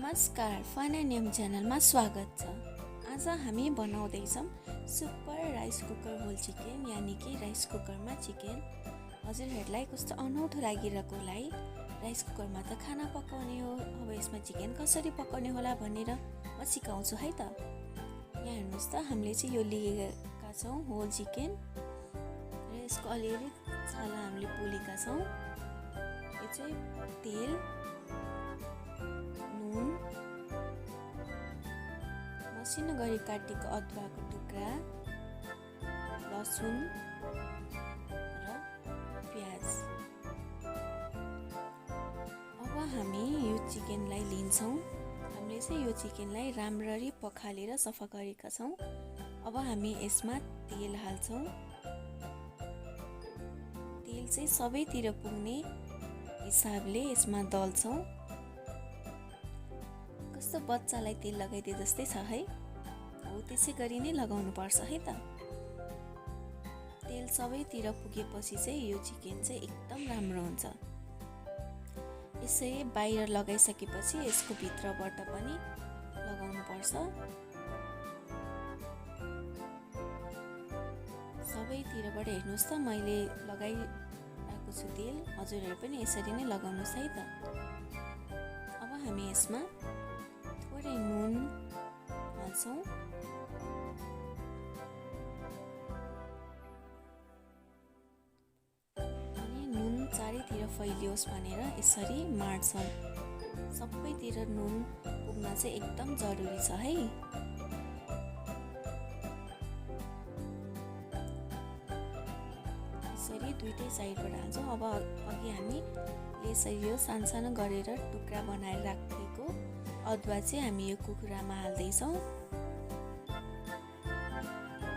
नमस्कार, fun and न्यम च्यानलमा स्वागत छ। आज हामी बनाउँदैछौँ super rice cooker whole chicken, यानि कि राइस कुकरमा चिकन। हजुरहरूलाई कस्तो अनौठो लागिरहेको होला है। राइस कुकरमा त खाना पकाउने हो, अब यसमा चिकन कसरी पकाउने होला भनेर म सिकाउँछु है त। यहाँ हेर्नुहोस् त, हामीले चाहिँ यो लिएका छौँ होल चिकन र यसको अलिअलि छाला हामीले पोलेका छौँ। यो चाहिँ तेल, नुन, मसिनो गरी काटेको अदुवाको टुक्रा, लसुन र प्याज। अब हामी यो चिकनलाई लिन्छौँ। हामीले चाहिँ यो चिकनलाई राम्ररी पखालेर सफा गरेका छौँ। अब हामी यसमा तेल हाल्छौँ। तेल चाहिँ सबैतिर पुग्ने हिसाबले यसमा दल्छौँ। कस्तो बच्चालाई तेल लगाइदिए जस्तै छ है। हो त्यसै गरी नै लगाउनु पर्छ है त। तेल सबैतिर पुगेपछि चाहिँ यो चिकन चाहिँ एकदम राम्रो हुन्छ। यसै बाहिर लगाइसकेपछि यसको भित्रबाट पनि लगाउनु पर्छ। सबैतिरबाट हेर्नुहोस् त, मैले लगाइरहेको छु तेल। हजुरहरू पनि यसरी नै लगाउनुहोस् है त। अब हामी यसमा थोरै नुन हाल्छौँ। अनि नुन चारैतिर फैलियोस् भनेर यसरी माड्छौँ। सबैतिर नुन पुग्न चाहिँ एकदम जरुरी छ है। यसरी दुईटै साइडबाट हाल्छौँ। अब अघि हामी यसरी यो सानो गरेर टुक्रा बनाएर राखेको अदुवा चाहिँ हामी यो कुखुरामा हाल्दैछौँ।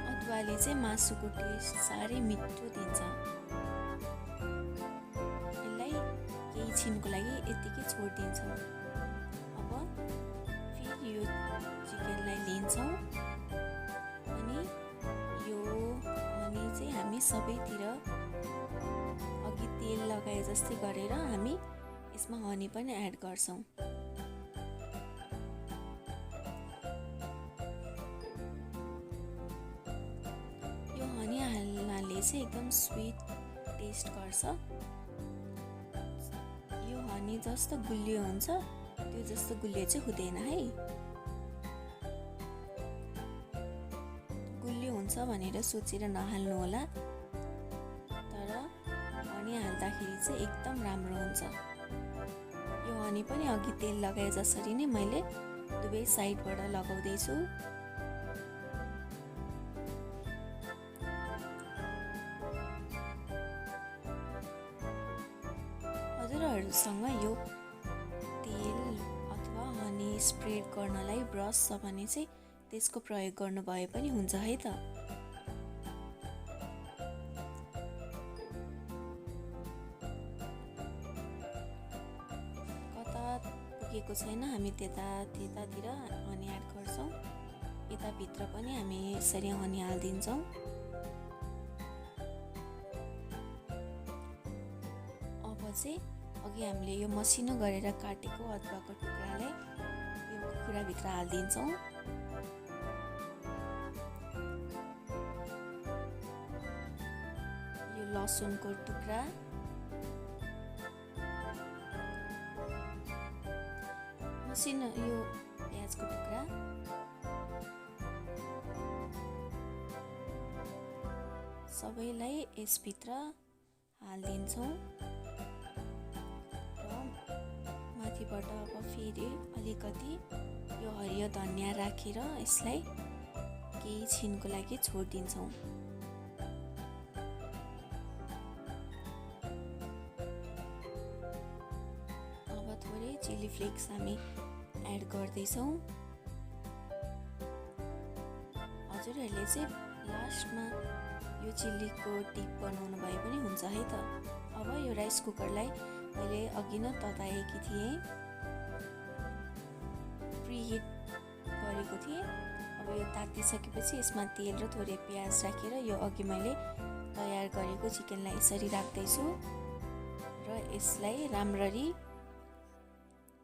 अदुवाले चाहिँ मासुको टेस्ट साह्रै मिठो दिन्छ। यसलाई केही छिनको लागि यतिकै छोडिदिन्छौँ। अब फेरि यो चिकनलाई लिन्छौँ अनि यो हनी चाहिँ हामी सबैतिर अघि तेल लगाए जस्तै गरेर हामी यसमा हनी पनि एड गर्छौँ। यो हनी हाल्नाले चाहिँ एकदम स्विट टेस्ट गर्छ। यो हनी जस्तो गुलियो हुन्छ त्यो जस्तो गुलियो चाहिँ हुँदैन है। गुलियो हुन्छ भनेर सोचेर नहाल्नु होला, तर हनी हाल्दाखेरि चाहिँ एकदम राम्रो हुन्छ। यो हनी पनि अघि तेल लगाए जसरी नै मैले दुवै साइडबाट लगाउँदैछु। हजुरहरूसँग यो तेल अथवा हनी स्प्रेड गर्नलाई ब्रस छ भने चाहिँ त्यसको प्रयोग गर्नुभए पनि हुन्छ है त। कता पुगेको छैन हामी त्यतातिर हनी एड गर्छौँ। यताभित्र पनि हामी यसरी हनी हालिदिन्छौँ। अब चाहिँ अघि हामीले यो मसिनो गरेर काटेको अदुवाको टुक्रालाई यो कुखुराभित्र हालिदिन्छौँ। यो लसुनको टुक्रा, मसिनो यो प्याजको टुक्रा, सबैलाई यसभित्र हालिदिन्छौँ। माथिबाट अब फेरि अलिकति यो हरियो धनिया राखेर यसलाई केही छिनको लागि छोडिदिन्छौँ। अब थोरै चिली फ्लेक्स हामी एड गर्दैछौँ। हजुरहरूले चाहिँ लास्टमा यो चिल्लीको टिप बनाउनु भए पनि हुन्छ है त। अब यो राइस कुकरलाई मैले अघि नै तताएकी थिएँ, प्रिहिट गरेको थिएँ। अब यो तातिसकेपछि यसमा तेल र थोरै प्याज राखेर यो अघि मैले तयार गरेको चिकनलाई यसरी राख्दैछु र यसलाई राम्ररी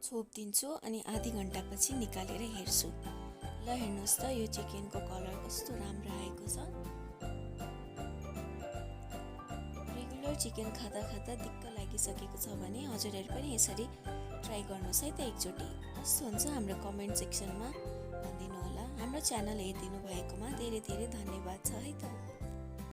छोपिदिन्छु अनि आधी घन्टापछि निकालेर हेर्छु। ल हेर्नुहोस् त यो चिकनको कलर कस्तो राम्रो आएको छ। रेगुलर चिकन खाँदा खाँदा दिक्क लागिसकेको छ भने हजुरहरू पनि यसरी ट्राई गर्नुहोस् है त एकचोटि। कस्तो हुन्छ हाम्रो कमेन्ट सेक्सनमा भनिदिनु होला। हाम्रो च्यानल हेरिदिनु भएकोमा धेरै धेरै धन्यवाद छ है त।